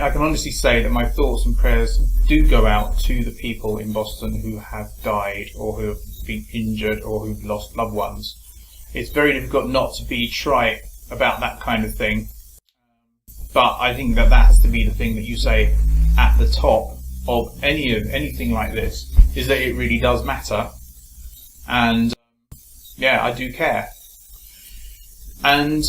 I can honestly say that my thoughts and prayers do go out to the people in Boston who have died or who have been injured or who've lost loved ones. It's very difficult not to be trite about that kind of thing, but I think that has to be the thing that you say at the top of anything like this, is that it really does matter, and yeah, I do care. And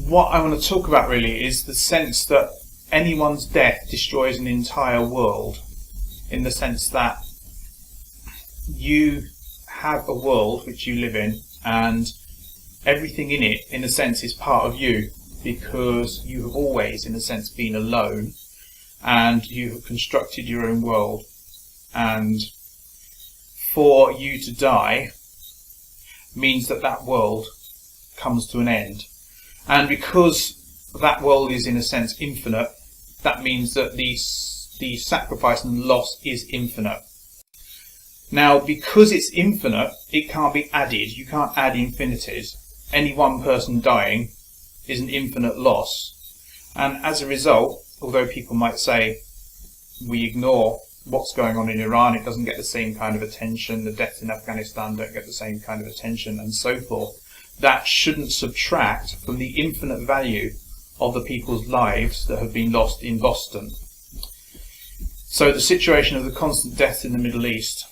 what I want to talk about really is the sense that anyone's death destroys an entire world, in the sense that you have a world which you live in, and everything in it, in a sense, is part of you, because you have always, in a sense, been alone, and you have constructed your own world. And for you to die means that that world comes to an end. And because that world is, in a sense, infinite, that means that the sacrifice and loss is infinite. Now, because it's infinite, it can't be added. You can't add infinities. Any one person dying is an infinite loss. And as a result, although people might say we ignore what's going on in Iran, it doesn't get the same kind of attention, the deaths in Afghanistan don't get the same kind of attention, and so forth, that shouldn't subtract from the infinite value of the people's lives that have been lost in Boston. So the situation of the constant deaths in the Middle East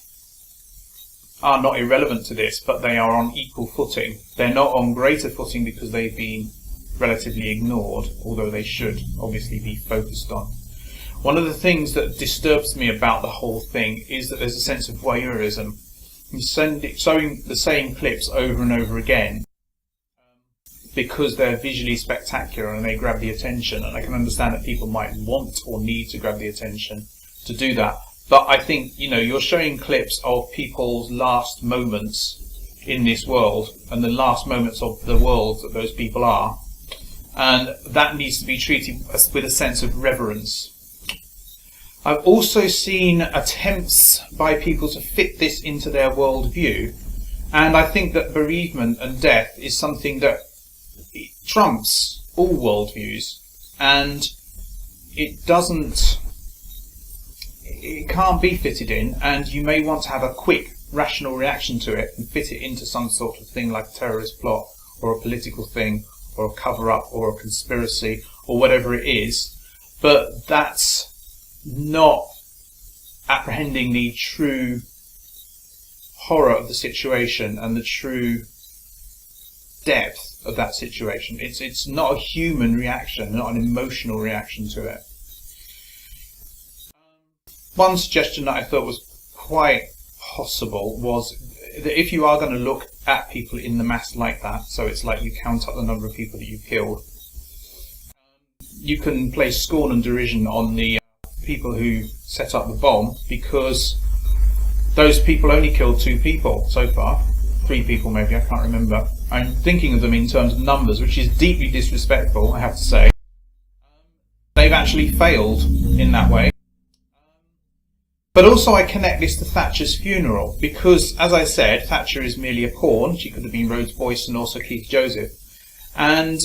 are not irrelevant to this, but they are on equal footing. They're not on greater footing because they've been relatively ignored, although they should obviously be focused on. One of the things that disturbs me about the whole thing is that there's a sense of voyeurism. Showing the same clips over and over again because they're visually spectacular and they grab the attention, and I can understand that people might want or need to grab the attention to do that. But I think, you're showing clips of people's last moments in this world and the last moments of the world that those people are. And that needs to be treated with a sense of reverence. I've also seen attempts by people to fit this into their worldview. And I think that bereavement and death is something that trumps all worldviews. And it can't be fitted in, and you may want to have a quick, rational reaction to it and fit it into some sort of thing like a terrorist plot or a political thing or a cover-up or a conspiracy or whatever it is. But that's not apprehending the true horror of the situation and the true depth of that situation. It's not a human reaction, not an emotional reaction to it. One suggestion that I thought was quite possible was that if you are going to look at people in the mass like that, so it's like you count up the number of people that you've killed, you can place scorn and derision on the people who set up the bomb, because those people only killed 2 people so far. 3 people maybe, I can't remember. I'm thinking of them in terms of numbers, which is deeply disrespectful, I have to say. They've actually failed in that way. But also I connect this to Thatcher's funeral, because, as I said, Thatcher is merely a pawn. She could have been Rhodes Boyce and also Keith Joseph. And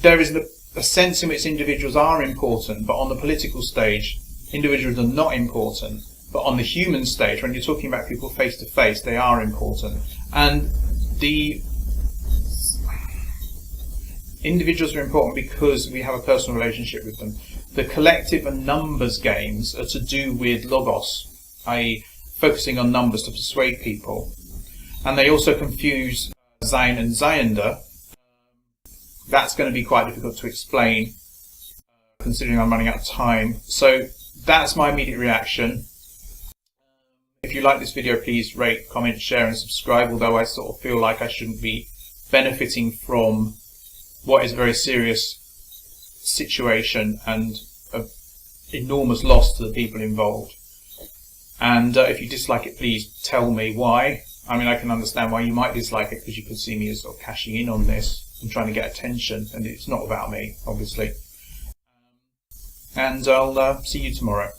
there is a sense in which individuals are important, but on the political stage, individuals are not important. But on the human stage, when you're talking about people face to face, they are important. And the individuals are important because we have a personal relationship with them. The collective and numbers games are to do with logos, i.e. focusing on numbers to persuade people. And they also confuse Zion and Zayanda. That's going to be quite difficult to explain, considering I'm running out of time. So that's my immediate reaction. If you like this video, please rate, comment, share and subscribe, although I sort of feel like I shouldn't be benefiting from what is a very serious situation and an enormous loss to the people involved. And if you dislike it, please tell me why. I mean, I can understand why you might dislike it, because you could see me as sort of cashing in on this and trying to get attention, and it's not about me, obviously. And I'll see you tomorrow.